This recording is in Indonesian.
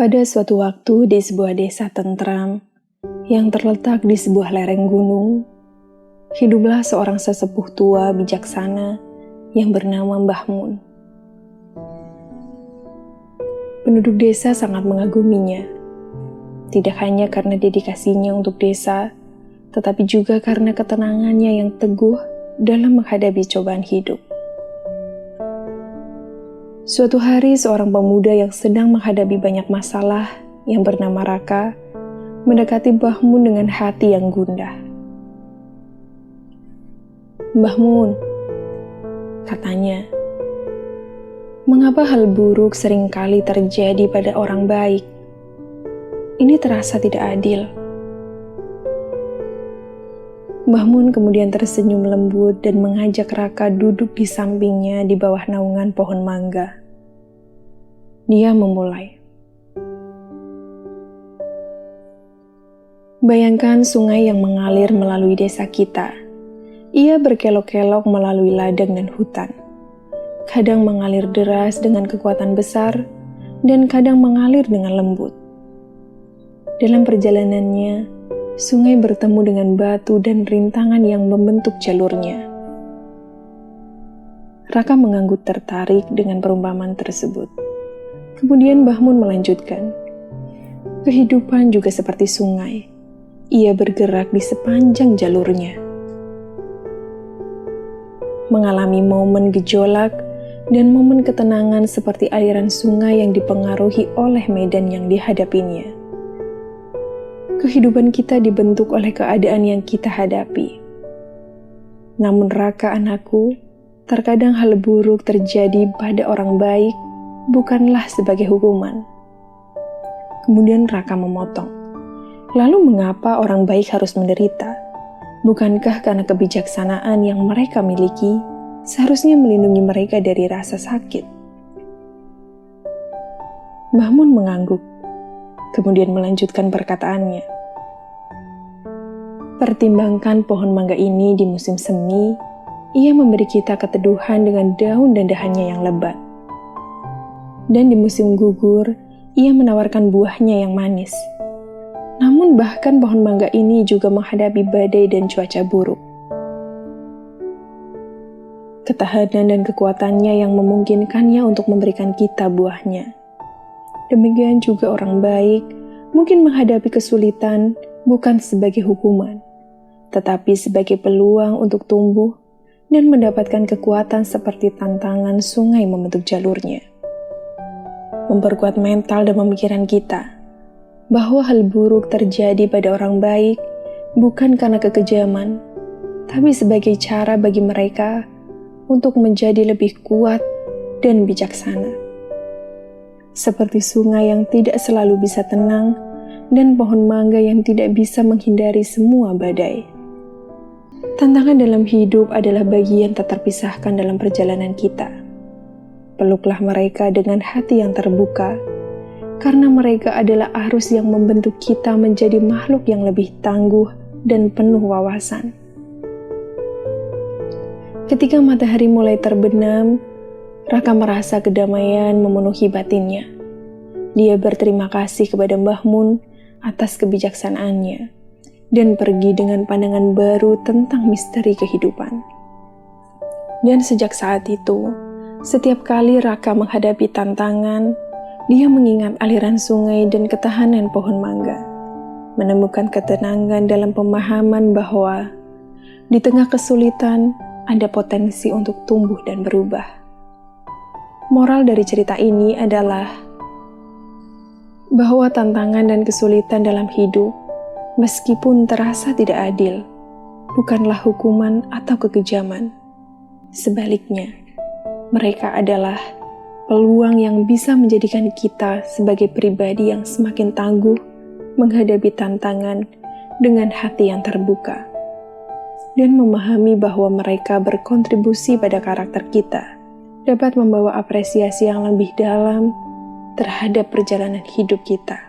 Pada suatu waktu di sebuah desa tentram yang terletak di sebuah lereng gunung, hiduplah seorang sesepuh tua bijaksana yang bernama Mbah Mun. Penduduk desa sangat mengaguminya, tidak hanya karena dedikasinya untuk desa, tetapi juga karena ketenangannya yang teguh dalam menghadapi cobaan hidup. Suatu hari, seorang pemuda yang sedang menghadapi banyak masalah yang bernama Raka mendekati Mbah Mun dengan hati yang gundah. "Mbah Mun," katanya, "mengapa hal buruk seringkali terjadi pada orang baik? Ini terasa tidak adil." Mbah Mun kemudian tersenyum lembut dan mengajak Raka duduk di sampingnya di bawah naungan pohon mangga. Dia memulai. "Bayangkan sungai yang mengalir melalui desa kita. Ia berkelok-kelok melalui ladang dan hutan. Kadang mengalir deras dengan kekuatan besar, dan kadang mengalir dengan lembut. Dalam perjalanannya, sungai bertemu dengan batu dan rintangan yang membentuk jalurnya." Raka mengangguk tertarik dengan perumpamaan tersebut. Kemudian Mbah Mun melanjutkan, "Kehidupan juga seperti sungai. Ia bergerak di sepanjang jalurnya, mengalami momen gejolak dan momen ketenangan seperti aliran sungai yang dipengaruhi oleh medan yang dihadapinya. Kehidupan kita dibentuk oleh keadaan yang kita hadapi. Namun Raka anakku, terkadang hal buruk terjadi pada orang baik bukanlah sebagai hukuman." Kemudian Raka memotong, "Lalu mengapa orang baik harus menderita? Bukankah karena kebijaksanaan yang mereka miliki seharusnya melindungi mereka dari rasa sakit?" Mbah Mun mengangguk, kemudian melanjutkan perkataannya. "Pertimbangkan pohon mangga ini di musim semi, ia memberi kita keteduhan dengan daun dan dahannya yang lebat. Dan di musim gugur, ia menawarkan buahnya yang manis. Namun bahkan pohon mangga ini juga menghadapi badai dan cuaca buruk. Ketahanan dan kekuatannya yang memungkinkannya untuk memberikan kita buahnya. Demikian juga orang baik mungkin menghadapi kesulitan bukan sebagai hukuman, tetapi sebagai peluang untuk tumbuh dan mendapatkan kekuatan seperti tantangan sungai membentuk jalurnya. Memperkuat mental dan pemikiran kita bahwa hal buruk terjadi pada orang baik bukan karena kekejaman, tapi sebagai cara bagi mereka untuk menjadi lebih kuat dan bijaksana. Seperti sungai yang tidak selalu bisa tenang dan pohon mangga yang tidak bisa menghindari semua badai. Tantangan dalam hidup adalah bagian tak terpisahkan dalam perjalanan kita. Peluklah mereka dengan hati yang terbuka, karena mereka adalah arus yang membentuk kita menjadi makhluk yang lebih tangguh dan penuh wawasan." Ketika matahari mulai terbenam, Raka merasa kedamaian memenuhi batinnya. Dia berterima kasih kepada Mbah Mun atas kebijaksanaannya dan pergi dengan pandangan baru tentang misteri kehidupan. Dan sejak saat itu, setiap kali Raka menghadapi tantangan, dia mengingat aliran sungai dan ketahanan pohon mangga, menemukan ketenangan dalam pemahaman bahwa di tengah kesulitan ada potensi untuk tumbuh dan berubah. Moral dari cerita ini adalah bahwa tantangan dan kesulitan dalam hidup, meskipun terasa tidak adil, bukanlah hukuman atau kekejaman. Sebaliknya, mereka adalah peluang yang bisa menjadikan kita sebagai pribadi yang semakin tangguh menghadapi tantangan dengan hati yang terbuka, dan memahami bahwa mereka berkontribusi pada karakter kita, dapat membawa apresiasi yang lebih dalam terhadap perjalanan hidup kita.